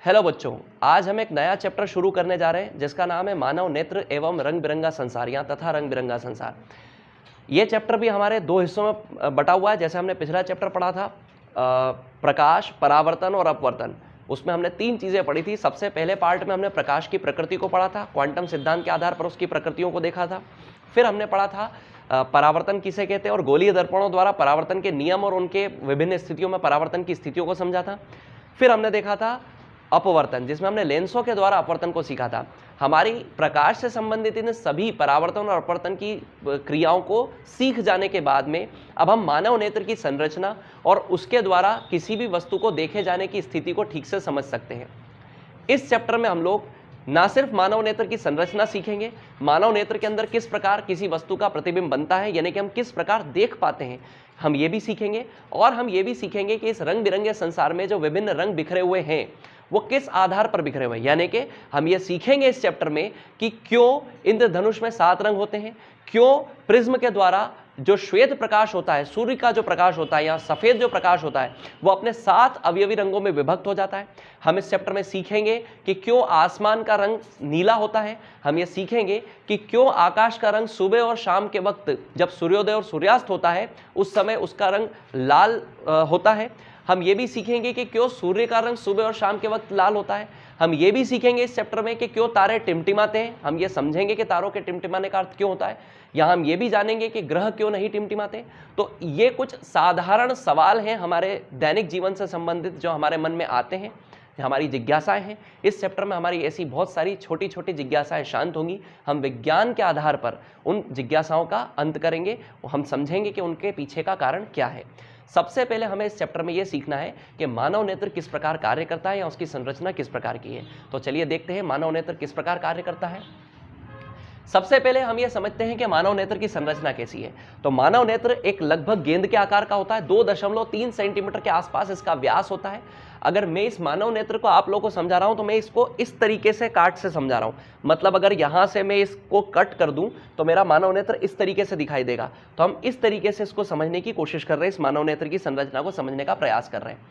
Hello बच्चों, आज हम एक नया चैप्टर शुरू करने जा रहे हैं जिसका नाम है मानव नेत्र एवं रंग बिरंगा संसार या तथा रंग बिरंगा संसार। ये चैप्टर भी हमारे दो हिस्सों में बटा हुआ है। जैसे हमने पिछला चैप्टर पढ़ा था प्रकाश, परावर्तन और अपवर्तन, उसमें हमने तीन चीज़ें पढ़ी थी। सबसे पहले पार्ट में हमने प्रकाश की प्रकृति को पढ़ा था, क्वांटम सिद्धांत के आधार पर उसकी प्रकृतियों को देखा था। फिर हमने पढ़ा था परावर्तन किसे कहते हैं और गोलीय दर्पणों द्वारा परावर्तन के नियम और उनके विभिन्न स्थितियों में परावर्तन की स्थितियों को समझा था। फिर हमने देखा था अपवर्तन, जिसमें हमने लेंसों के द्वारा अपवर्तन को सीखा था। हमारी प्रकाश से संबंधित इन सभी परावर्तन और अपवर्तन की क्रियाओं को सीख जाने के बाद में अब हम मानव नेत्र की संरचना और उसके द्वारा किसी भी वस्तु को देखे जाने की स्थिति को ठीक से समझ सकते हैं। इस चैप्टर में हम लोग ना सिर्फ मानव नेत्र की संरचना सीखेंगे, मानव नेत्र के अंदर किस प्रकार किसी वस्तु का प्रतिबिंब बनता है, यानी कि हम किस प्रकार देख पाते हैं, हम ये भी सीखेंगे। और हम ये भी सीखेंगे कि इस रंग बिरंगे संसार में जो विभिन्न रंग बिखरे हुए हैं वो किस आधार पर बिखरे हुए हैं। यानी कि हम ये सीखेंगे इस चैप्टर में कि क्यों इंद्रधनुष में 7 रंग होते हैं, क्यों प्रिज्म के द्वारा जो श्वेत प्रकाश होता है, सूर्य का जो प्रकाश होता है या सफेद जो प्रकाश होता है, वो अपने 7 अवयवी रंगों में विभक्त हो जाता है। हम इस चैप्टर में सीखेंगे कि क्यों आसमान का रंग नीला होता है। हम ये सीखेंगे कि क्यों आकाश का रंग सुबह और शाम के वक्त जब सूर्योदय और सूर्यास्त होता है उस समय उसका रंग लाल होता है। हम ये भी सीखेंगे कि क्यों सूर्य का रंग सुबह और शाम के वक्त लाल होता है। हम ये भी सीखेंगे इस चैप्टर में कि क्यों तारे टिमटिमाते हैं। हम ये समझेंगे कि तारों के टिमटिमाने का अर्थ क्यों होता है। यहाँ हम ये भी जानेंगे कि ग्रह क्यों नहीं टिमटिमाते। तो ये कुछ साधारण सवाल हैं हमारे दैनिक जीवन से संबंधित जो हमारे मन में आते हैं, हमारी जिज्ञासाएं हैं। इस चैप्टर में हमारी ऐसी बहुत सारी छोटी छोटी जिज्ञासाएं शांत होंगी। हम विज्ञान के आधार पर उन जिज्ञासाओं का अंत करेंगे, हम समझेंगे कि उनके पीछे का कारण क्या है। सबसे पहले हमें इस चैप्टर में यह सीखना है कि मानव नेत्र किस प्रकार कार्य करता है या उसकी संरचना किस प्रकार की है। तो चलिए देखते हैं मानव नेत्र किस प्रकार कार्य करता है। सबसे पहले हम ये समझते हैं कि मानव नेत्र की संरचना कैसी है। तो मानव नेत्र एक लगभग गेंद के आकार का होता है, 2.3 सेंटीमीटर के आसपास इसका व्यास होता है। अगर मैं इस मानव नेत्र को आप लोगों को समझा रहा हूं तो मैं इसको इस तरीके से काट से समझा रहा हूं। मतलब अगर यहां से मैं इसको कट कर दूं तो मेरा मानव नेत्र इस तरीके से दिखाई देगा। तो हम इस तरीके से इसको समझने की कोशिश कर रहे हैं, इस मानव नेत्र की संरचना को समझने का प्रयास कर रहे हैं।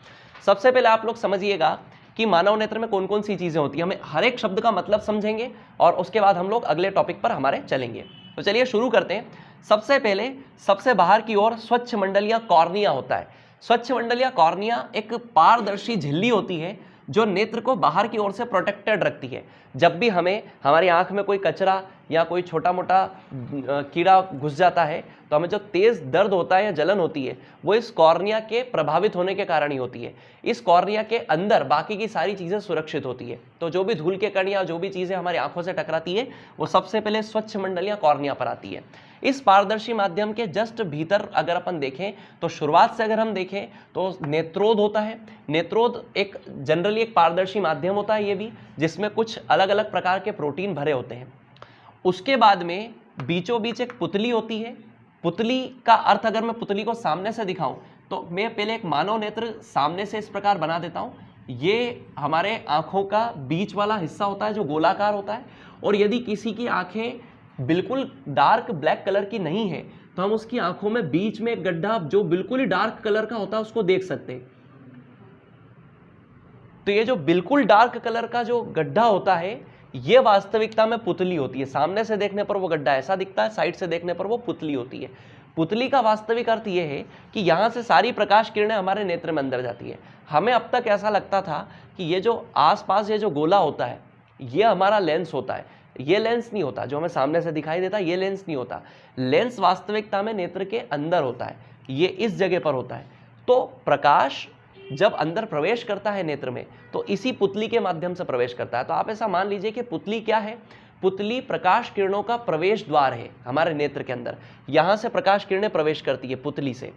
सबसे पहले आप लोग समझिएगा कि मानव नेत्र में कौन कौन सी चीजें होती हैं। हमें हर एक शब्द का मतलब समझेंगे और उसके बाद हम लोग अगले टॉपिक पर हमारे चलेंगे। तो चलिए शुरू करते हैं। सबसे पहले सबसे बाहर की ओर स्वच्छ मंडल या कॉर्निया होता है। स्वच्छ मंडल या कॉर्निया एक पारदर्शी झिल्ली होती है जो नेत्र को बाहर की ओर से प्रोटेक्टेड रखती है। जब भी हमें हमारी आंख में कोई कचरा या कोई छोटा मोटा कीड़ा घुस जाता है तो हमें जो तेज दर्द होता है या जलन होती है वो इस कॉर्निया के प्रभावित होने के कारण ही होती है। इस कॉर्निया के अंदर बाकी की सारी चीजें सुरक्षित होती है। तो जो भी धूल के कण या जो भी चीजें हमारी आंखों से टकराती है वो सबसे पहले स्वच्छ मंडल या कॉर्निया पर आती है। इस पारदर्शी माध्यम के जस्ट भीतर अगर अपन देखें तो शुरुआत से अगर हम देखें तो नेत्रोद होता है। नेत्रोद एक जनरली एक पारदर्शी माध्यम होता है ये भी, जिसमें कुछ अलग अलग प्रकार के प्रोटीन भरे होते हैं। उसके बाद में बीचों बीच एक पुतली होती है। पुतली का अर्थ अगर मैं पुतली को सामने से दिखाऊं तो मैं पहले एक मानव नेत्र सामने से इस प्रकार बना देता हूं। ये हमारे आंखों का बीच वाला हिस्सा होता है जो गोलाकार होता है। और यदि किसी की आंखें बिल्कुल डार्क ब्लैक कलर की नहीं है तो हम उसकी आंखों में बीच में एक गड्ढा जो बिल्कुल ही डार्क कलर का होता है उसको देख सकते हैं। तो ये जो बिल्कुल डार्क कलर का जो गड्ढा होता है ये वास्तविकता में पुतली होती है। सामने से देखने पर वो गड्ढा ऐसा दिखता है, साइड से देखने पर वो पुतली होती है। पुतली का वास्तविक अर्थ ये है कि यहां से सारी प्रकाश किरणें हमारे नेत्र में अंदर जाती है। हमें अब तक ऐसा लगता था कि ये जो आसपास ये जो गोला होता है ये हमारा लेंस होता है। ये लेंस नहीं होता, जो हमें सामने से दिखाई देता है ये लेंस नहीं होता। लेंस वास्तविकता में नेत्र के अंदर होता है, ये इस जगह पर होता है। तो प्रकाश जब अंदर प्रवेश करता है नेत्र में तो इसी पुतली के माध्यम से प्रवेश करता है। तो आप ऐसा मान लीजिए कि पुतली क्या है, पुतली प्रकाश किरणों का प्रवेश द्वार है हमारे नेत्र के अंदर। यहां से प्रकाश किरणें प्रवेश करती है पुतली से।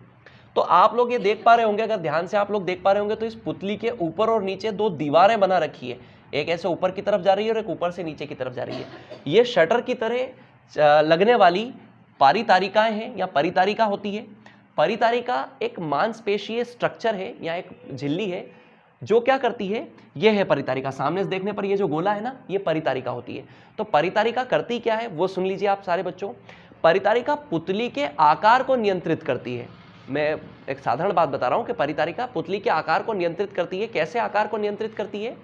तो आप लोग ये देख पा रहे होंगे, अगर ध्यान से आप लोग देख पा रहे होंगे तो इस पुतली के ऊपर और नीचे 2 दीवारें बना रखी है। एक ऐसे ऊपर की तरफ जा रही है और एक ऊपर से नीचे की तरफ जा रही है। ये शटर की तरह लगने वाली पारितारिकाएं हैं या परितारिका होती है। परितारिका एक मांसपेशीय स्ट्रक्चर है या एक झिल्ली है जो क्या करती है, ये है परितारिका। सामने से देखने पर ये जो गोला है ना ये परितारिका होती है। तो परितारिका करती क्या है वो सुन लीजिए आप सारे बच्चों। परितारिका पुतली के आकार को नियंत्रित करती है। मैं एक साधारण बात बता रहा हूं कि परितारिका पुतली के आकार को नियंत्रित करती है। कैसे आकार को नियंत्रित करती है?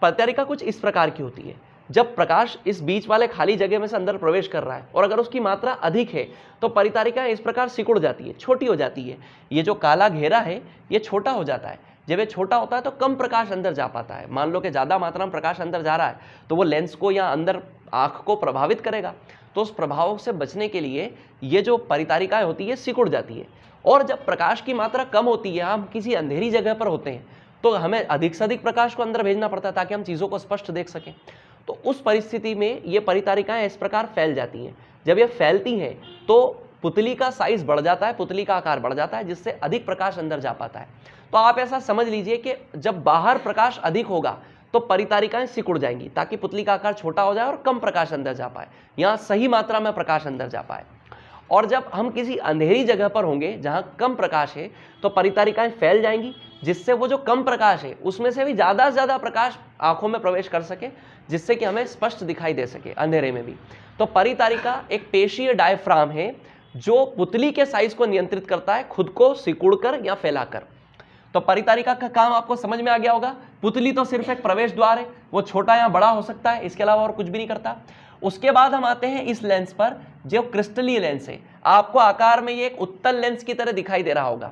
परितारिका कुछ इस प्रकार की होती है। जब प्रकाश इस बीच वाले खाली जगह में से अंदर प्रवेश कर रहा है और अगर उसकी मात्रा अधिक है तो परितारिका इस प्रकार सिकुड़ जाती है, छोटी हो जाती है। ये जो काला घेरा है ये छोटा हो जाता है। जब ये छोटा होता है तो कम प्रकाश अंदर जा पाता है। मान लो कि ज़्यादा मात्रा में प्रकाश अंदर जा रहा है तो वो लेंस को या अंदर आँख को प्रभावित करेगा, तो उस प्रभाव से बचने के लिए ये जो परितारिकाएँ होती है सिकुड़ जाती है। और जब प्रकाश की मात्रा कम होती है, हम किसी अंधेरी जगह पर होते हैं, तो हमें अधिक से अधिक प्रकाश को अंदर भेजना पड़ता है ताकि हम चीज़ों को स्पष्ट देख सकें। तो उस परिस्थिति में ये परितारिकाएँ इस प्रकार फैल जाती हैं। जब ये फैलती हैं तो पुतली का साइज बढ़ जाता है, पुतली का आकार बढ़ जाता है, जिससे अधिक प्रकाश अंदर जा पाता है। तो आप ऐसा समझ लीजिए कि जब बाहर प्रकाश अधिक होगा तो परितारिकाएं सिकुड़ जाएंगी ताकि पुतली का आकार छोटा हो जाए और कम प्रकाश अंदर जा पाए, यहाँ सही मात्रा में प्रकाश अंदर जा पाए। और जब हम किसी अंधेरी जगह पर होंगे जहाँ कम प्रकाश है तो परितारिकाएं फैल जाएंगी, जिससे वो जो कम प्रकाश है उसमें से भी ज़्यादा से ज़्यादा प्रकाश आंखों में प्रवेश कर सके, जिससे कि हमें स्पष्ट दिखाई दे सके अंधेरे में भी। तो परितारिका एक पेशीय डायफ्राम है जो पुतली के साइज को नियंत्रित करता है, खुद को सिकुड़कर या फैलाकर। तो परितारिका का काम आपको समझ में आ गया होगा। पुतली तो सिर्फ एक प्रवेश द्वार है, वो छोटा या बड़ा हो सकता है, इसके अलावा और कुछ भी नहीं करता। उसके बाद हम आते हैं इस लेंस पर, जो क्रिस्टलीय लेंस है। आपको आकार में ये एक उत्तल लेंस की तरह दिखाई दे रहा होगा।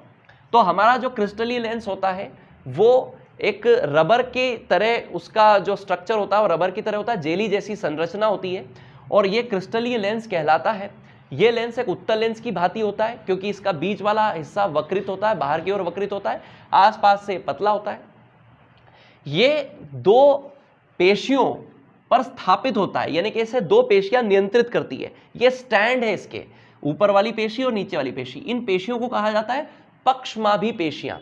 तो हमारा जो क्रिस्टलीय लेंस होता है वो एक रबर के तरह, उसका जो स्ट्रक्चर होता है वो रबर की तरह होता है, जेली जैसी संरचना होती है और ये क्रिस्टलीय लेंस कहलाता है। ये लेंस एक उत्तल लेंस की भांति होता है क्योंकि इसका बीच वाला हिस्सा वक्रित होता है, बाहर की ओर वक्रित होता है, आसपास से पतला होता है। ये दो पेशियों पर स्थापित होता है, यानी कि इसे दो पेशियां नियंत्रित करती है। ये स्टैंड है इसके, ऊपर वाली पेशी और नीचे वाली पेशी। इन पेशियों को कहा जाता है पक्षमाभी पेशियां।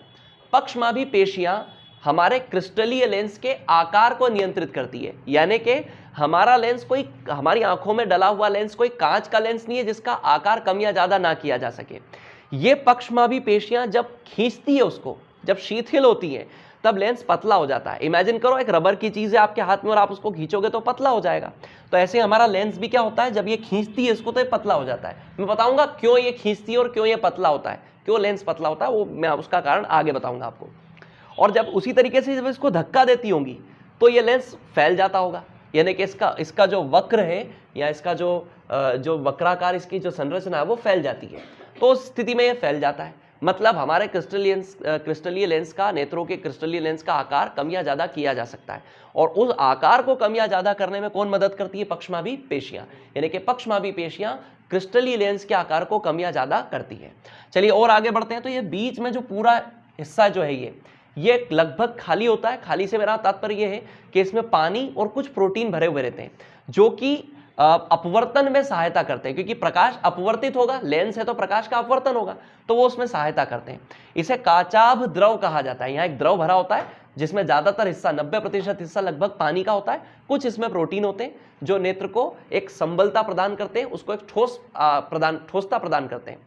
पक्षमाभी पेशियां हमारे क्रिस्टलीय लेंस के आकार को नियंत्रित करती है, यानी कि हमारा लेंस कोई, हमारी आंखों में डला हुआ लेंस कोई कांच का लेंस नहीं है जिसका आकार कम या ज्यादा ना किया जा सके। ये पक्षमाभी पेशियां जब खींचती है उसको, जब शिथिल होती है, तब लेंस पतला हो जाता है। इमेजिन करो एक रबर की चीज है आपके हाथ में और आप उसको खींचोगे तो पतला हो जाएगा। तो ऐसे हमारा लेंस भी क्या होता है, जब ये खींचती है इसको तो ये पतला हो जाता है। मैं बताऊंगा क्यों ये खींचती है और क्यों ये पतला होता है, क्यों लेंस पतला होता है, वो मैं उसका कारण आगे बताऊंगा आपको। और जब उसी तरीके से जब इसको धक्का देती होंगी तो ये लेंस फैल जाता होगा, यानी कि इसका जो वक्र है या इसका जो वक्राकार इसकी जो संरचना है वो फैल जाती है। तो उस स्थिति में ये फैल जाता है, मतलब हमारे क्रिस्टलीय लेंस का, नेत्रों के क्रिस्टलीय लेंस का आकार कम या ज्यादा किया जा सकता है। और उस आकार को कम या ज्यादा करने में कौन मदद करती है? पक्षमाभी पेशियां, यानी कि पक्षमाभी पेशियां क्रिस्टलीय लेंस के आकार को कम या ज्यादा करती है। चलिए और आगे बढ़ते हैं। तो ये बीच में जो पूरा हिस्सा जो है ये लगभग खाली होता है। खाली से मेरा तात्पर्य ये है कि इसमें पानी और कुछ प्रोटीन भरे हुए रहते हैं जो कि अपवर्तन में सहायता करते हैं, क्योंकि प्रकाश अपवर्तित होगा, लेंस है तो प्रकाश का अपवर्तन होगा, तो वो उसमें सहायता करते हैं। इसे काचाभ द्रव कहा जाता है। यहाँ एक द्रव भरा होता है जिसमें ज्यादातर हिस्सा, 90% हिस्सा लगभग पानी का होता है, कुछ इसमें प्रोटीन होते हैं जो नेत्र को एक संबलता प्रदान करते हैं, उसको एक ठोसता प्रदान करते हैं।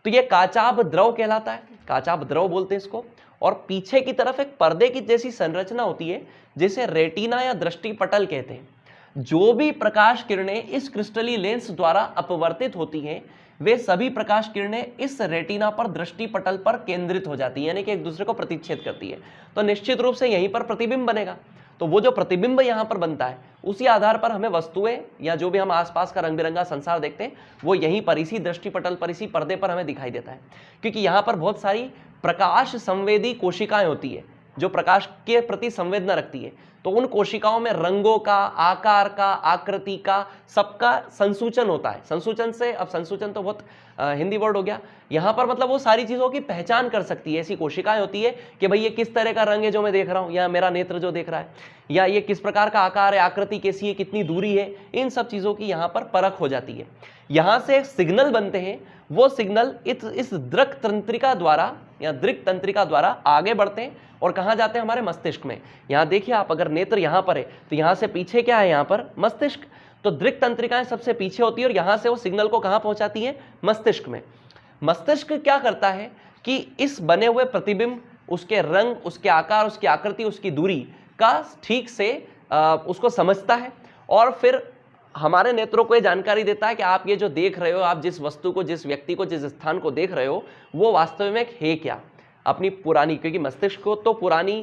तो ये काचाभ द्रव कहलाता है, काचाभ द्रव बोलते हैं इसको। और पीछे की तरफ एक पर्दे की जैसी संरचना होती है जिसे रेटिना या दृष्टिपटल कहते हैं। जो भी प्रकाश किरणें इस क्रिस्टलीय लेंस द्वारा अपवर्तित होती हैं वे सभी प्रकाश किरणें इस रेटिना पर, दृष्टिपटल पर केंद्रित हो जाती है, यानी कि एक दूसरे को प्रतिच्छेद करती है। तो निश्चित रूप से यहीं पर प्रतिबिंब बनेगा। तो वो जो प्रतिबिंब यहाँ पर बनता है उसी आधार पर हमें वस्तुएं या जो भी हम आसपास का रंग बिरंगा संसार देखते हैं वो यहीं पर, इसी दृष्टिपटल पर, इसी पर्दे पर हमें दिखाई देता है। क्योंकि यहाँ पर बहुत सारी प्रकाश संवेदी कोशिकाएं होती है जो प्रकाश के प्रति संवेदना रखती है। तो उन कोशिकाओं में रंगों का, आकार का, आकृति का, सबका संसूचन होता है। संसूचन से, अब संसूचन तो बहुत हिंदी वर्ड हो गया, यहाँ पर मतलब वो सारी चीज़ों की पहचान कर सकती है। ऐसी कोशिकाएं होती है कि भाई ये किस तरह का रंग है जो मैं देख रहा हूँ, या मेरा नेत्र जो देख रहा है, या ये किस प्रकार का आकार है, आकृति कैसी है, कितनी दूरी है, इन सब चीज़ों की यहाँ पर परख हो जाती है। यहाँ से एक सिग्नल बनते हैं, वो सिग्नल इस दृक् तंत्रिका द्वारा या दृक् तंत्रिका द्वारा आगे बढ़ते हैं और कहाँ जाते हैं? हमारे मस्तिष्क में। यहाँ देखिए आप, अगर नेत्र यहाँ पर है तो यहाँ से पीछे क्या है? यहाँ पर मस्तिष्क। तो दृक् तंत्रिकाएं सबसे पीछे होती है और यहाँ से वो सिग्नल को कहाँ पहुँचाती है? मस्तिष्क में। मस्तिष्क क्या करता है कि इस बने हुए प्रतिबिंब, उसके रंग, उसके आकार, उसकी आकृति, उसकी दूरी का ठीक से उसको समझता है और फिर हमारे नेत्रों को ये जानकारी देता है कि आप ये जो देख रहे हो, आप जिस वस्तु को, जिस व्यक्ति को, जिस स्थान को देख रहे हो वो वास्तव में है क्या। अपनी पुरानी, क्योंकि मस्तिष्क को तो पुरानी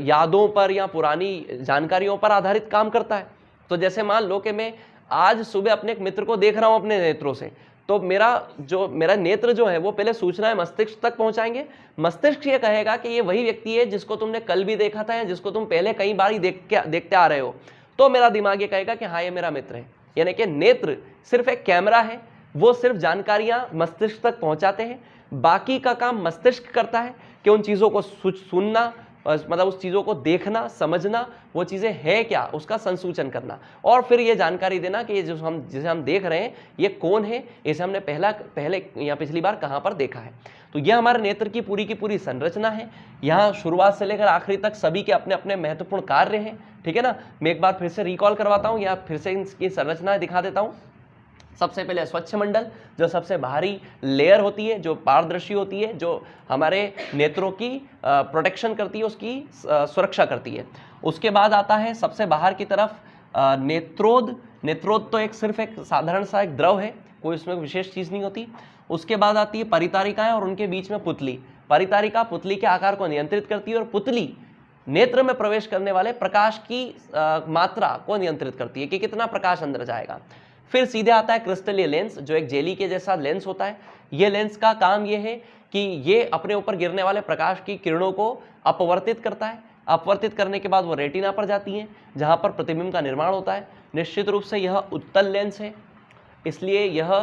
यादों पर या पुरानी जानकारियों पर आधारित काम करता है। तो जैसे मान लो कि मैं आज सुबह अपने एक मित्र को देख रहा हूं अपने नेत्रों से, तो मेरा नेत्र जो है वो पहले सूचनाएं मस्तिष्क तक पहुंचाएंगे। मस्तिष्क ये कहेगा कि ये वही व्यक्ति है जिसको तुमने कल भी देखा था या जिसको तुम पहले कई बार ही देखते आ रहे हो। तो मेरा दिमाग ये कहेगा कि हाँ ये मेरा मित्र है। यानी कि नेत्र सिर्फ एक कैमरा है, वो सिर्फ जानकारियां मस्तिष्क तक पहुंचाते हैं, बाकी का काम मस्तिष्क करता है कि उन चीज़ों को सुनना, मतलब उस चीज़ों को देखना, समझना, वो चीज़ें है क्या उसका संसूचन करना, और फिर ये जानकारी देना कि ये जिसे हम देख रहे हैं ये कौन है, इसे हमने पहले या पिछली बार कहाँ पर देखा है। तो यह हमारे नेत्र की पूरी संरचना है। यहाँ शुरुआत से लेकर आखिरी तक सभी के अपने अपने महत्वपूर्ण कार्य हैं, ठीक है ना। मैं एक बार फिर से रिकॉल करवाता हूँ या फिर से इनकी संरचना दिखा देता हूँ। सबसे पहले स्वच्छ मंडल, जो सबसे बाहरी लेयर होती है, जो पारदर्शी होती है, जो हमारे नेत्रों की प्रोटेक्शन करती है, उसकी सुरक्षा करती है। उसके बाद आता है सबसे बाहर की तरफ नेत्रोद। नेत्रोद तो सिर्फ एक साधारण सा एक द्रव है, कोई उसमें विशेष चीज़ नहीं होती। उसके बाद आती है परितारिकाएं और उनके बीच में पुतली। परितारिका पुतली के आकार को नियंत्रित करती है और पुतली नेत्र में प्रवेश करने वाले प्रकाश की मात्रा को नियंत्रित करती है कि कितना प्रकाश अंदर जाएगा। फिर सीधे आता है क्रिस्टलीय लेंस, जो एक जेली के जैसा लेंस होता है। ये लेंस का काम ये है कि ये अपने ऊपर गिरने वाले प्रकाश की किरणों को अपवर्तित करता है। अपवर्तित करने के बाद वो रेटिना पर जाती हैं, जहाँ पर प्रतिबिंब का निर्माण होता है। निश्चित रूप से यह उत्तल लेंस है, इसलिए यह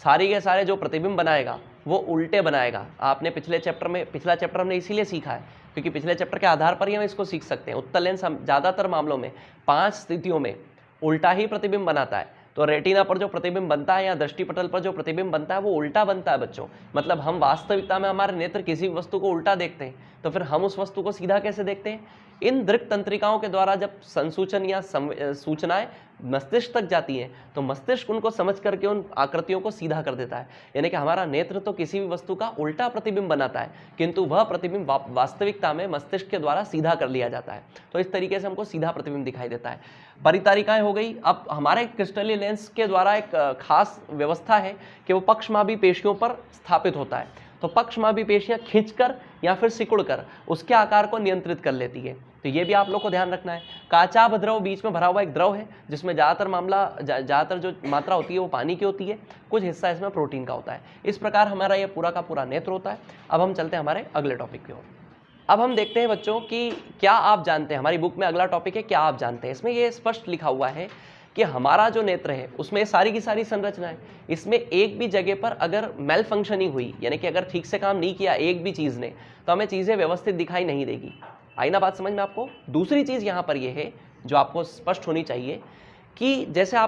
सारे के सारे जो प्रतिबिंब बनाएगा वो उल्टे बनाएगा। आपने पिछला चैप्टर हमने इसीलिए सीखा है क्योंकि पिछले चैप्टर के आधार पर ही हम इसको सीख सकते हैं। उत्तल लेंस हम ज़्यादातर मामलों में 5 स्थितियों में उल्टा ही प्रतिबिंब बनाता है। तो रेटिना पर जो प्रतिबिंब बनता है या दृष्टिपटल पर जो प्रतिबिंब बनता है वो उल्टा बनता है बच्चों। मतलब हम वास्तविकता में हमारे नेत्र किसी भी वस्तु को उल्टा देखते हैं, तो फिर हम उस वस्तु को सीधा कैसे देखते हैं? इन दृक् तंत्रिकाओं के द्वारा जब संसूचन या सूचनाएं मस्तिष्क तक जाती हैं तो मस्तिष्क उनको समझ करके उन आकृतियों को सीधा कर देता है। यानी कि हमारा नेत्र तो किसी भी वस्तु का उल्टा प्रतिबिंब बनाता है, किंतु वह प्रतिबिंब वास्तविकता में मस्तिष्क के द्वारा सीधा कर लिया जाता है। तो इस तरीके से हमको सीधा प्रतिबिंब दिखाई देता है। परितारिकाएं हो गई। अब हमारे क्रिस्टलीय लेंस के द्वारा एक खास व्यवस्था है कि वो पक्षमापी पेशियों पर स्थापित होता है। तो पक्षमापी पेशियां खींचकर या फिर सिकुड़कर उसके आकार को नियंत्रित कर लेती है। तो ये भी आप लोग को ध्यान रखना है। काचाभ द्रव बीच में भरा हुआ एक द्रव है जिसमें ज़्यादातर जो मात्रा होती है वो पानी की होती है, कुछ हिस्सा इसमें प्रोटीन का होता है। इस प्रकार हमारा ये पूरा का पूरा नेत्र होता है। अब हम चलते हैं हमारे अगले टॉपिक की ओर। अब हम देखते हैं बच्चों कि क्या आप जानते हैं, हमारी बुक में अगला टॉपिक है क्या आप जानते हैं। इसमें ये स्पष्ट लिखा हुआ है कि हमारा जो नेत्र है उसमें सारी की सारी संरचना है। इसमें एक भी जगह पर अगर मेल फंक्शनिंग हुई, यानी कि अगर ठीक से काम नहीं किया एक भी चीज़ ने, तो हमें चीज़ें व्यवस्थित दिखाई नहीं देगी। आई ना बात समझ में आपको? दूसरी चीज़ यहाँ पर यह है जो आपको स्पष्ट होनी चाहिए कि जैसे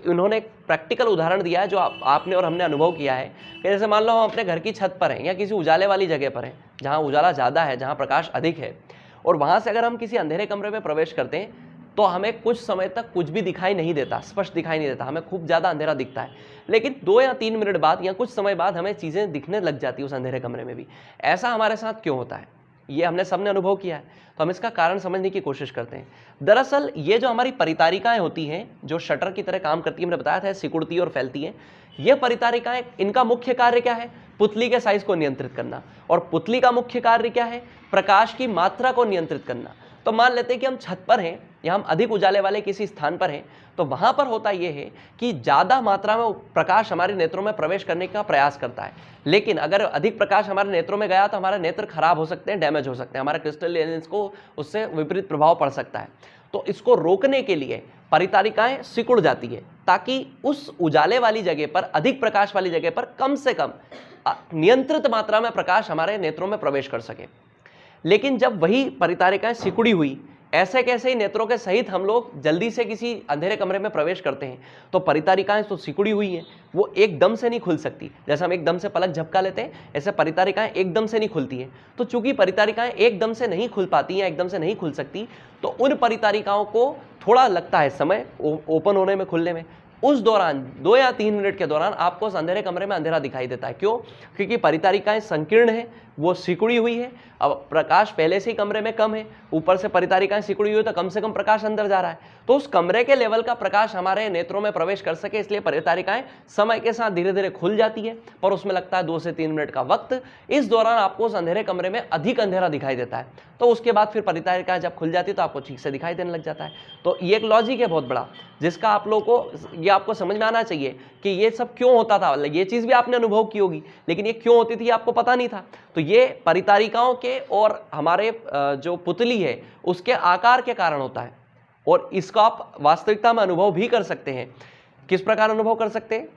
उन्होंने एक प्रैक्टिकल उदाहरण दिया है जो आपने और हमने अनुभव किया है कि जैसे मान लो हम अपने घर की छत पर हैं या किसी उजाले वाली जगह पर हैं जहाँ उजाला ज़्यादा है, जहाँ प्रकाश अधिक है, और वहाँ से अगर हम किसी अंधेरे कमरे में प्रवेश करते हैं तो हमें कुछ समय तक कुछ भी दिखाई नहीं देता, स्पष्ट दिखाई नहीं देता, हमें खूब ज़्यादा अंधेरा दिखता है। लेकिन 2 या 3 मिनट बाद या कुछ समय बाद हमें चीज़ें दिखने लग जाती है उस अंधेरे कमरे में भी। ऐसा हमारे साथ क्यों होता है? ये हमने सबने अनुभव किया है, तो हम इसका कारण समझने की कोशिश करते हैं। दरअसल ये जो हमारी परितारिकाएं होती हैं जो शटर की तरह काम करती है, हमने बताया था सिकुड़ती और फैलती हैं। ये परितारिकाएं, इनका मुख्य कार्य क्या है? पुतली के साइज को नियंत्रित करना। और पुतली का मुख्य कार्य क्या है? प्रकाश की मात्रा को नियंत्रित करना। तो मान लेते हैं कि हम छत पर हैं या हम अधिक उजाले वाले किसी स्थान पर हैं, तो वहाँ पर होता यह है कि ज़्यादा मात्रा में प्रकाश हमारे नेत्रों में प्रवेश करने का प्रयास करता है। लेकिन अगर अधिक प्रकाश हमारे नेत्रों में गया तो हमारे नेत्र खराब हो सकते हैं, डैमेज हो सकते हैं, हमारे क्रिस्टलीय लेंस को उससे विपरीत प्रभाव पड़ सकता है। तो इसको रोकने के लिए परितारिकाएं सिकुड़ जाती है ताकि उस उजाले वाली जगह पर, अधिक प्रकाश वाली जगह पर कम से कम नियंत्रित मात्रा में प्रकाश हमारे नेत्रों में प्रवेश कर सके। लेकिन जब वही परितारिकाएं सिकुड़ी हुई ऐसे कैसे ही नेत्रों के सहित हम लोग जल्दी से किसी अंधेरे कमरे में प्रवेश करते हैं, तो परितारिकाएं तो सिकुड़ी हुई हैं, वो एकदम से नहीं खुल सकती। जैसे हम एकदम से पलक झपका लेते हैं, ऐसे परितारिकाएं एकदम से नहीं खुलती हैं। तो चूंकि परितारिकाएं एकदम से नहीं खुल पाती हैं, एकदम से नहीं खुल सकती, तो उन परितारिकाओं को थोड़ा लगता है समय ओपन होने में, खुलने में। उस दौरान 2 या 3 मिनट के दौरान आपको उस अंधेरे कमरे में अंधेरा दिखाई देता है। क्यों? क्योंकि परितारिकाएं संकीर्ण है, वो सिकुड़ी हुई है। अब प्रकाश पहले से ही कमरे में कम है, ऊपर से परितारिकाएं सिकुड़ी हुई है, तो कम से कम प्रकाश अंदर जा रहा है। तो उस कमरे के लेवल का प्रकाश हमारे नेत्रों में प्रवेश कर सके इसलिए परितारिकाएं समय के साथ धीरे धीरे खुल जाती है, पर उसमें लगता है 2 से 3 मिनट का वक्त। इस दौरान आपको उस अंधेरे कमरे में अधिक अंधेरा दिखाई देता है, तो उसके बाद फिर परितारिकाएं जब खुल जाती है तो आपको ठीक से दिखाई देने लग जाता है। तो ये एक लॉजिक है बहुत बड़ा, जिसका आप लोगों को ये आपको समझ में आना चाहिए कि ये सब क्यों होता था। ये चीज़ भी आपने अनुभव की होगी, लेकिन ये क्यों होती थी आपको पता नहीं था। तो ये परितारिकाओं के और हमारे जो पुतली है उसके आकार के कारण होता है, और इसका आप वास्तविकता में अनुभव भी कर सकते हैं। किस प्रकार अनुभव कर सकते हैं?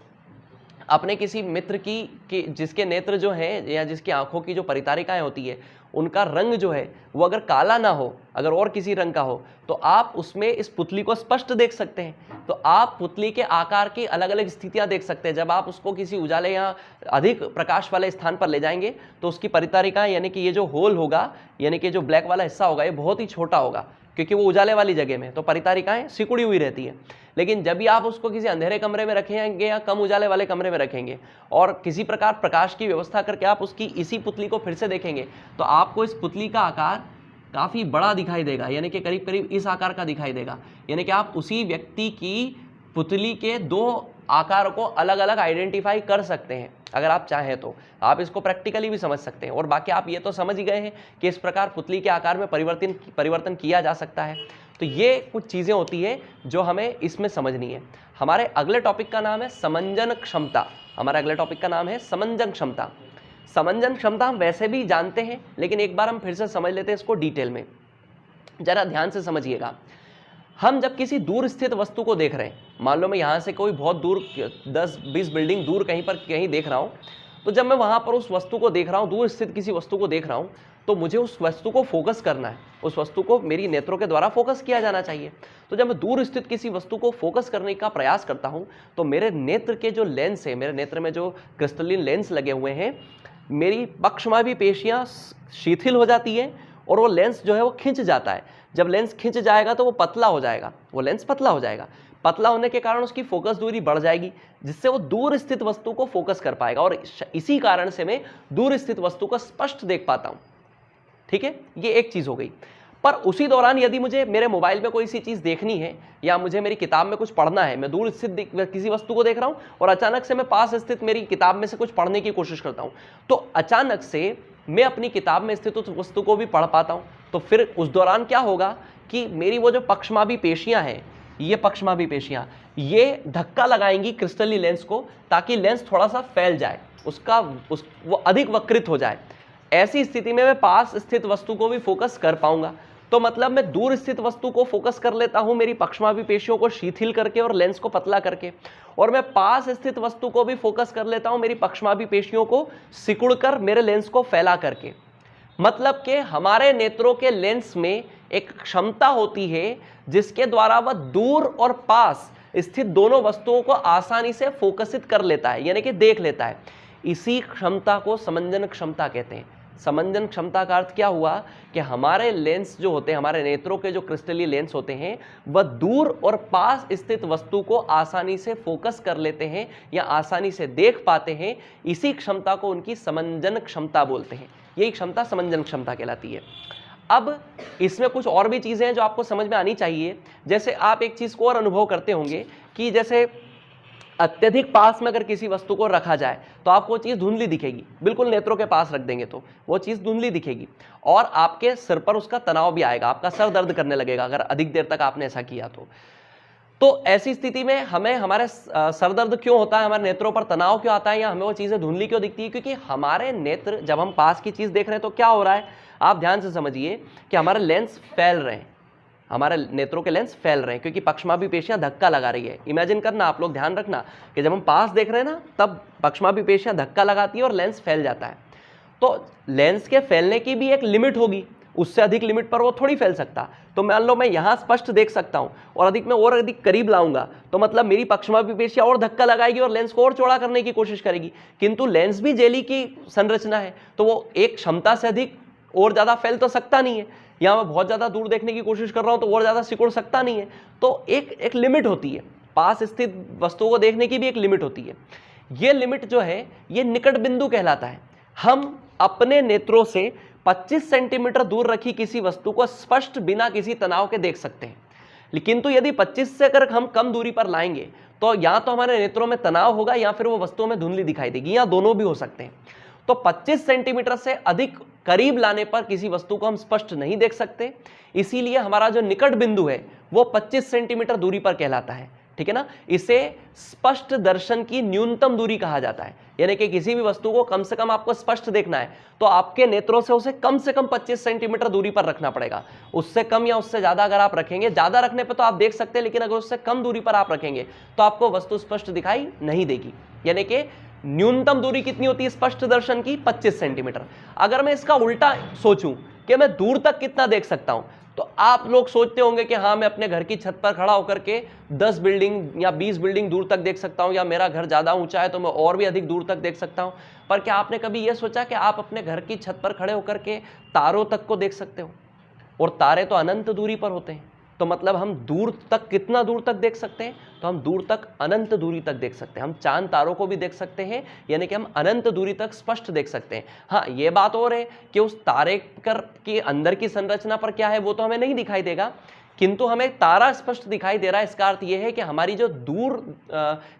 अपने किसी मित्र की जिसके नेत्र जो हैं या जिसकी आंखों की जो परितारिकाएं होती है उनका रंग जो है वो अगर काला ना हो, अगर और किसी रंग का हो, तो आप उसमें इस पुतली को स्पष्ट देख सकते हैं। तो आप पुतली के आकार की अलग अलग स्थितियां देख सकते हैं। जब आप उसको किसी उजाले या अधिक प्रकाश वाले स्थान पर ले जाएंगे तो उसकी परितारिकाएं यानी कि ये जो होल होगा, यानी कि जो ब्लैक वाला हिस्सा होगा, ये बहुत ही छोटा होगा क्योंकि वो उजाले वाली जगह में, तो परितारिकाएं सिकुड़ी हुई रहती है। लेकिन जब भी आप उसको किसी अंधेरे कमरे में रखेंगे या कम उजाले वाले कमरे में रखेंगे और किसी प्रकार प्रकाश की व्यवस्था करके आप उसकी इसी पुतली को फिर से देखेंगे, तो आपको इस पुतली का आकार काफ़ी बड़ा दिखाई देगा, यानी कि करीब करीब इस आकार का दिखाई देगा। यानी कि आप उसी व्यक्ति की पुतली के 2 आकार को अलग अलग आइडेंटिफाई कर सकते हैं। अगर आप चाहें तो आप इसको प्रैक्टिकली भी समझ सकते हैं। और बाकी आप ये तो समझ ही गए हैं कि इस प्रकार पुतली के आकार में परिवर्तन किया जा सकता है। तो ये कुछ चीज़ें होती है जो हमें इसमें समझनी है। हमारे अगले टॉपिक का नाम है समंजन क्षमता। हमारे अगले टॉपिक का नाम है समंजन क्षमता। समंजन क्षमता हम वैसे भी जानते हैं, लेकिन एक बार हम फिर से समझ लेते हैं इसको डिटेल में। जरा ध्यान से समझिएगा। हम जब किसी दूर स्थित वस्तु को देख रहे हैं, मान लो मैं यहाँ से कोई बहुत दूर 10-20 बिल्डिंग दूर कहीं देख रहा हूँ, तो जब मैं वहाँ पर उस वस्तु को देख रहा हूँ, दूर स्थित किसी वस्तु को देख रहा हूँ, तो मुझे उस वस्तु को फोकस करना है। उस वस्तु को मेरी नेत्रों के द्वारा फोकस किया जाना चाहिए। तो जब मैं दूर स्थित किसी वस्तु को फोकस करने का प्रयास करता हूँ, तो मेरे नेत्र के जो लेंस है, मेरे नेत्र में जो क्रिस्टलिन लेंस लगे हुए हैं, मेरी पक्षमाभी पेशियाँ शिथिल हो जाती है और वो लेंस जो है वो खिंच जाता है। जब लेंस खिंच जाएगा तो वो पतला हो जाएगा, वो लेंस पतला हो जाएगा। पतला होने के कारण उसकी फोकस दूरी बढ़ जाएगी, जिससे वो दूर स्थित वस्तु को फोकस कर पाएगा, और इसी कारण से मैं दूर स्थित वस्तु को स्पष्ट देख पाता हूँ। ठीक है, ये एक चीज़ हो गई। पर उसी दौरान यदि मुझे मेरे मोबाइल में कोई सी चीज़ देखनी है या मुझे मेरी किताब में कुछ पढ़ना है, मैं दूर स्थित किसी वस्तु को देख रहा हूँ और अचानक से मैं पास स्थित मेरी किताब में से कुछ पढ़ने की कोशिश करता हूँ, तो अचानक से मैं अपनी किताब में स्थित उस वस्तु को भी पढ़ पाता हूँ। तो फिर उस दौरान क्या होगा कि मेरी वो जो पक्षमाभी पेशियाँ हैं, ये पक्षमाभी पेशियाँ ये धक्का लगाएंगी क्रिस्टली लेंस को, ताकि लेंस थोड़ा सा फैल जाए, वो अधिक वक्रित हो जाए। ऐसी स्थिति में मैं पास स्थित वस्तु को भी फोकस कर पाऊंगा। तो मतलब मैं दूर स्थित वस्तु को फोकस कर लेता हूं मेरी पक्षमाभी पेशियों को शिथिल करके और लेंस को पतला करके, और मैं पास स्थित वस्तु को भी फोकस कर लेता हूं मेरी पक्षमाभी पेशियों को सिकुड़कर मेरे लेंस को फैला करके। मतलब कि हमारे नेत्रों के लेंस में एक क्षमता होती है जिसके द्वारा वह दूर और पास स्थित दोनों वस्तुओं को आसानी से फोकसित कर लेता है, यानी कि देख लेता है। इसी क्षमता को समंजन क्षमता कहते हैं। समंजन क्षमता का अर्थ क्या हुआ कि हमारे लेंस जो होते हैं, हमारे नेत्रों के जो क्रिस्टली लेंस होते हैं, वह दूर और पास स्थित वस्तु को आसानी से फोकस कर लेते हैं या आसानी से देख पाते हैं। इसी क्षमता को उनकी समंजन क्षमता बोलते हैं। यही क्षमता समंजन क्षमता कहलाती है। अब इसमें कुछ और भी चीज़ें हैं जो आपको समझ में आनी चाहिए। जैसे आप एक चीज़ को और अनुभव करते होंगे कि जैसे अत्यधिक पास में अगर किसी वस्तु को रखा जाए तो आपको वो चीज़ धुंधली दिखेगी। बिल्कुल नेत्रों के पास रख देंगे तो वो चीज़ धुंधली दिखेगी, और आपके सिर पर उसका तनाव भी आएगा, आपका सर दर्द करने लगेगा अगर अधिक देर तक आपने ऐसा किया तो ऐसी स्थिति में हमें हमारे सर दर्द क्यों होता है, हमारे नेत्रों पर तनाव क्यों आता है, या हमें वो चीज़ें धुंधली क्यों दिखती है? क्योंकि हमारे नेत्र जब हम पास की चीज़ देख रहे हैं तो क्या हो रहा है, आप ध्यान से समझिए कि हमारे लेंस फैल रहे हैं, हमारे नेत्रों के लेंस फैल रहे हैं क्योंकि पक्षमाभी पेशियां धक्का लगा रही है। इमेजिन करना, आप लोग ध्यान रखना कि जब हम पास देख रहे हैं ना, तब पक्षमाभी पेशियां धक्का लगाती है और लेंस फैल जाता है। तो लेंस के फैलने की भी एक लिमिट होगी, उससे अधिक लिमिट पर वो थोड़ी फैल सकता। तो मान लो मैं यहाँ स्पष्ट देख सकता हूँ और अधिक करीब लाऊंगा, तो मतलब मेरी पक्षमाभी पेशियां और धक्का लगाएगी और लेंस को और चौड़ा करने की कोशिश करेगी। किंतु लेंस भी जेली की संरचना है, तो वो एक क्षमता से अधिक और ज़्यादा फैल तो सकता नहीं है। यहाँ मैं बहुत ज़्यादा दूर देखने की कोशिश कर रहा हूँ तो और ज़्यादा सिकुड़ सकता नहीं है। तो एक लिमिट होती है, पास स्थित वस्तुओं को देखने की भी एक लिमिट होती है। ये लिमिट जो है ये निकट बिंदु कहलाता है। हम अपने नेत्रों से 25 सेंटीमीटर दूर रखी किसी वस्तु को स्पष्ट बिना किसी तनाव के देख सकते हैं। लेकिन तो यदि 25 से अगर हम कम दूरी पर लाएंगे तो या तो हमारे नेत्रों में तनाव होगा या फिर वो वस्तुओं में धुंधली दिखाई देगी, या दोनों भी हो सकते हैं। तो 25 सेंटीमीटर से अधिक करीब लाने पर किसी वस्तु को हम स्पष्ट नहीं देख सकते, इसीलिए हमारा जो निकट बिंदु है वो 25 सेंटीमीटर दूरी पर कहलाता है, ठीक है ना। इसे स्पष्ट दर्शन की न्यूनतम दूरी कहा जाता है, यानी कि किसी भी वस्तु को कम से कम आपको स्पष्ट देखना है तो आपके नेत्रों से उसे कम 25 सेंटीमीटर दूरी पर रखना पड़ेगा। उससे कम या उससे ज्यादा अगर आप रखेंगे, ज्यादा रखने पर तो आप देख सकते हैं, लेकिन अगर उससे कम दूरी पर आप रखेंगे तो आपको वस्तु स्पष्ट दिखाई नहीं देगी। यानी कि न्यूनतम दूरी कितनी होती है स्पष्ट दर्शन की? 25 सेंटीमीटर। अगर मैं इसका उल्टा सोचूं कि मैं दूर तक कितना देख सकता हूं, तो आप लोग सोचते होंगे कि हाँ, मैं अपने घर की छत पर खड़ा होकर के 10 बिल्डिंग या 20 बिल्डिंग दूर तक देख सकता हूं, या मेरा घर ज़्यादा ऊंचा है तो मैं और भी अधिक दूर तक देख सकता हूं। पर क्या आपने कभी यह सोचा कि आप अपने घर की छत पर खड़े होकर के तारों तक को देख सकते हो? और तारे तो अनंत दूरी पर होते हैं, तो मतलब हम दूर तक कितना दूर तक देख सकते हैं? तो हम दूर तक अनंत दूरी तक देख सकते हैं। हम चांद तारों को भी देख सकते हैं, यानी कि हम अनंत दूरी तक स्पष्ट देख सकते हैं। हाँ, ये बात और है कि उस तारे के अंदर की संरचना पर क्या है वो तो हमें नहीं दिखाई देगा, किंतु हमें तारा स्पष्ट दिखाई दे रहा है। इसका अर्थ यह है कि हमारी जो दूर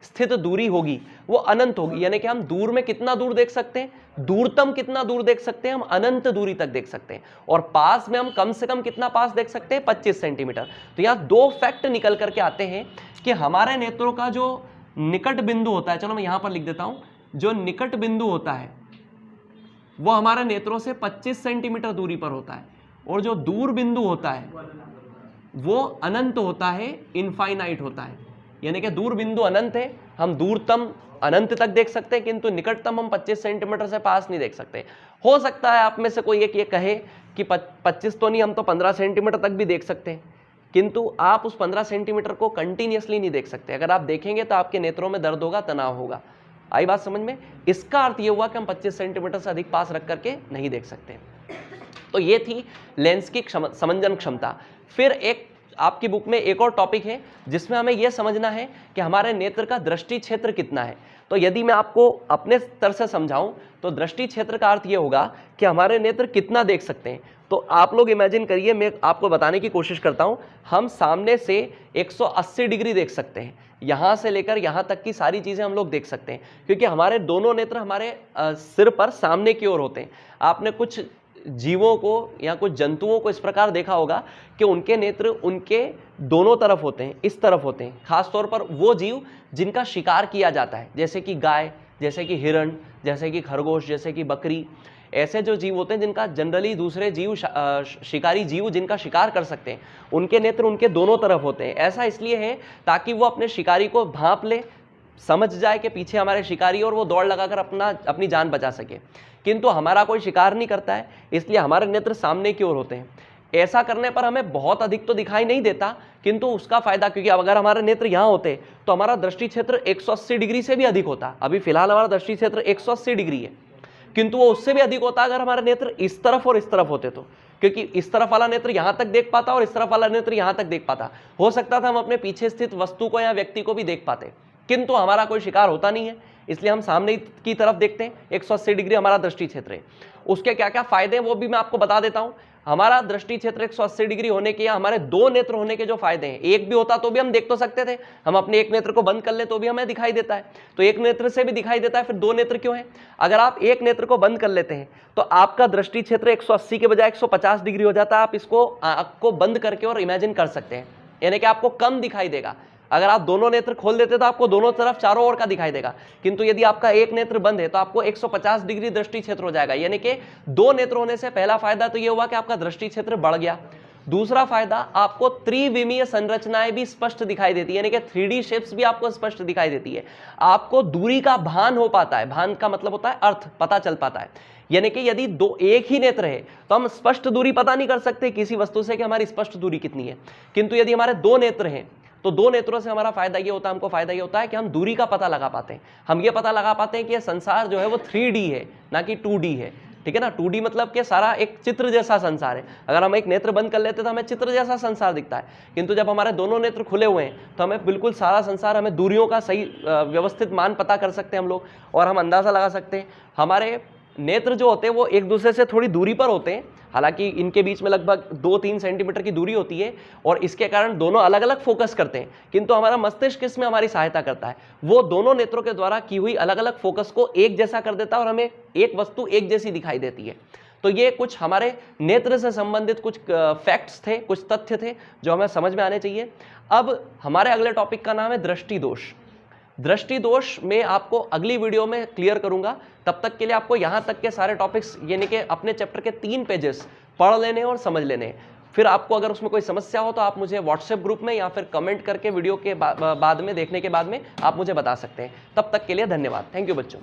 स्थित दूरी होगी वो अनंत होगी, यानी कि हम दूर में कितना दूर देख सकते हैं? दूरतम कितना दूर देख सकते हैं? हम अनंत दूरी तक देख सकते हैं। और पास में हम कम से कम कितना पास देख सकते हैं? 25 सेंटीमीटर। तो यहाँ दो फैक्ट निकल करके आते हैं कि हमारे नेत्रों का जो निकट बिंदु होता है, चलो मैं यहां पर लिख देता हूं, जो निकट बिंदु होता है वो हमारे नेत्रों से 25 सेंटीमीटर दूरी पर होता है, और जो दूर बिंदु होता है वो अनंत होता है, इनफाइनाइट होता है। यानी कि दूर बिंदु अनंत है, हम दूरतम अनंत तक देख सकते हैं, किंतु निकटतम हम 25 सेंटीमीटर से पास नहीं देख सकते। हो सकता है आप में से कोई एक ये कहे कि 25 तो नहीं, हम तो 15 सेंटीमीटर तक भी देख सकते हैं, किंतु आप उस 15 सेंटीमीटर को कंटिन्यूअसली नहीं देख सकते। अगर आप देखेंगे तो आपके नेत्रों में दर्द होगा, तनाव होगा। आई बात समझ में? इसका अर्थ ये हुआ कि हम 25 सेंटीमीटर से अधिक पास रख करके नहीं देख सकते। तो ये थी लेंस की समंजन क्षमता। फिर एक आपकी बुक में एक और टॉपिक है जिसमें हमें यह समझना है कि हमारे नेत्र का दृष्टि क्षेत्र कितना है। तो यदि मैं आपको अपने स्तर से समझाऊं तो दृष्टि क्षेत्र का अर्थ यह होगा कि हमारे नेत्र कितना देख सकते हैं। तो आप लोग इमेजिन करिए, मैं आपको बताने की कोशिश करता हूं, हम सामने से 180 डिग्री देख सकते हैं, यहां से लेकर यहां तक की सारी चीजें हम लोग देख सकते हैं, क्योंकि हमारे दोनों नेत्र हमारे सिर पर सामने की ओर होते हैं। आपने कुछ जीवों को या कुछ जंतुओं को इस प्रकार देखा होगा कि उनके नेत्र उनके दोनों तरफ होते हैं, इस तरफ होते हैं। खासतौर पर वो जीव जिनका शिकार किया जाता है, जैसे कि गाय, जैसे कि हिरण, जैसे कि खरगोश, जैसे कि बकरी। ऐसे जो जीव होते हैं जिनका जनरली दूसरे जीव शिकारी जीव जिनका शिकार कर सकते हैं, उनके नेत्र उनके दोनों तरफ होते हैं। ऐसा इसलिए है ताकि वो अपने शिकारी को भांप ले, समझ जाए कि पीछे हमारे शिकारी, और वो दौड़ लगाकर अपनी जान बचा सके। किंतु हमारा कोई शिकार नहीं करता है, इसलिए हमारे नेत्र सामने की ओर होते हैं। ऐसा करने पर हमें बहुत अधिक तो दिखाई नहीं देता, किंतु उसका फायदा, क्योंकि अगर हमारे नेत्र यहाँ होते तो हमारा दृष्टि क्षेत्र 180 डिग्री से भी अधिक होता। अभी फिलहाल हमारा दृष्टि क्षेत्र 180 डिग्री है, किंतु वो उससे भी अधिक होता अगर हमारे नेत्र इस तरफ और इस तरफ होते तो, क्योंकि इस तरफ वाला नेत्र यहां तक देख पाता और इस तरफ वाला नेत्र यहां तक देख पाता। हो सकता था हम अपने पीछे स्थित वस्तु को या व्यक्ति को भी देख पाते, किंतु हमारा कोई शिकार होता नहीं है, इसलिए हम सामने की तरफ देखते हैं। 180 डिग्री हमारा दृष्टि क्षेत्र है। उसके क्या क्या फायदे हैं वो भी मैं आपको बता देता हूं। हमारा दृष्टि क्षेत्र 180 डिग्री होने के या हमारे दो नेत्र होने के जो फायदे हैं, एक भी होता तो भी हम देख तो सकते थे, हम अपने एक नेत्र को बंद कर ले तो भी हमें दिखाई देता है, तो एक नेत्र से भी दिखाई देता है, फिर दो नेत्र क्यों है? अगर आप एक नेत्र को बंद कर लेते हैं तो आपका दृष्टि क्षेत्र 180 के बजाय 150 डिग्री हो जाता है। आप इसको आंख को बंद करके और इमेजिन कर सकते हैं, यानी कि आपको कम दिखाई देगा। अगर आप दोनों नेत्र खोल देते तो आपको दोनों तरफ चारों ओर का दिखाई देगा, किंतु यदि आपका एक नेत्र बंद है तो आपको 150 डिग्री दृष्टि क्षेत्र हो जाएगा। यानी कि दो नेत्र होने से पहला फायदा तो यह हुआ कि आपका दृष्टि क्षेत्र बढ़ गया। दूसरा फायदा, आपको त्रिविमीय संरचनाएं भी स्पष्ट दिखाई देती है, यानी कि 3D शेप्स भी आपको स्पष्ट दिखाई देती है। आपको दूरी का भान हो पाता है, भान का मतलब होता है अर्थ, पता चल पाता है। यानी कि यदि एक ही नेत्र है तो हम स्पष्ट दूरी पता नहीं कर सकते किसी वस्तु से कि हमारी स्पष्ट दूरी कितनी है, किंतु यदि हमारे दो नेत्र हैं तो दो नेत्रों से हमारा फायदा ये होता है, हमको फायदा ये होता है कि हम दूरी का पता लगा पाते हैं। हम ये पता लगा पाते हैं कि ये संसार जो है वो 3D है, ना कि 2D है। ठीक है ना? 2D मतलब कि सारा एक चित्र जैसा संसार है। अगर हम एक नेत्र बंद कर लेते तो हमें चित्र जैसा संसार दिखता है, किंतु जब हमारे दोनों नेत्र खुले हुए हैं तो हमें बिल्कुल सारा संसार, हमें दूरियों का सही व्यवस्थित मान पता कर सकते हैं हम लोग, और हम अंदाजा लगा सकते हैं। हमारे नेत्र जो होते हैं वो एक दूसरे से थोड़ी दूरी पर होते हैं, हालांकि इनके बीच में लगभग 2-3 सेंटीमीटर की दूरी होती है और इसके कारण दोनों अलग अलग फोकस करते हैं, किंतु हमारा मस्तिष्क इसमें हमारी सहायता करता है। वो दोनों नेत्रों के द्वारा की हुई अलग अलग फोकस को एक जैसा कर देता है और हमें एक वस्तु एक जैसी दिखाई देती है। तो ये कुछ हमारे नेत्र से संबंधित कुछ फैक्ट्स थे, कुछ तथ्य थे जो हमें समझ में आने चाहिए। अब हमारे अगले टॉपिक का नाम है दृष्टि दोष। दृष्टि दोष में आपको अगली वीडियो में क्लियर करूंगा। तब तक के लिए आपको यहां तक के सारे टॉपिक्स यानी कि अपने चैप्टर के 3 पेजेस पढ़ लेने और समझ लेने। फिर आपको अगर उसमें कोई समस्या हो तो आप मुझे व्हाट्सएप ग्रुप में या फिर कमेंट करके वीडियो के बाद में देखने के बाद में आप मुझे बता सकते हैं। तब तक के लिए धन्यवाद। थैंक यू बच्चों।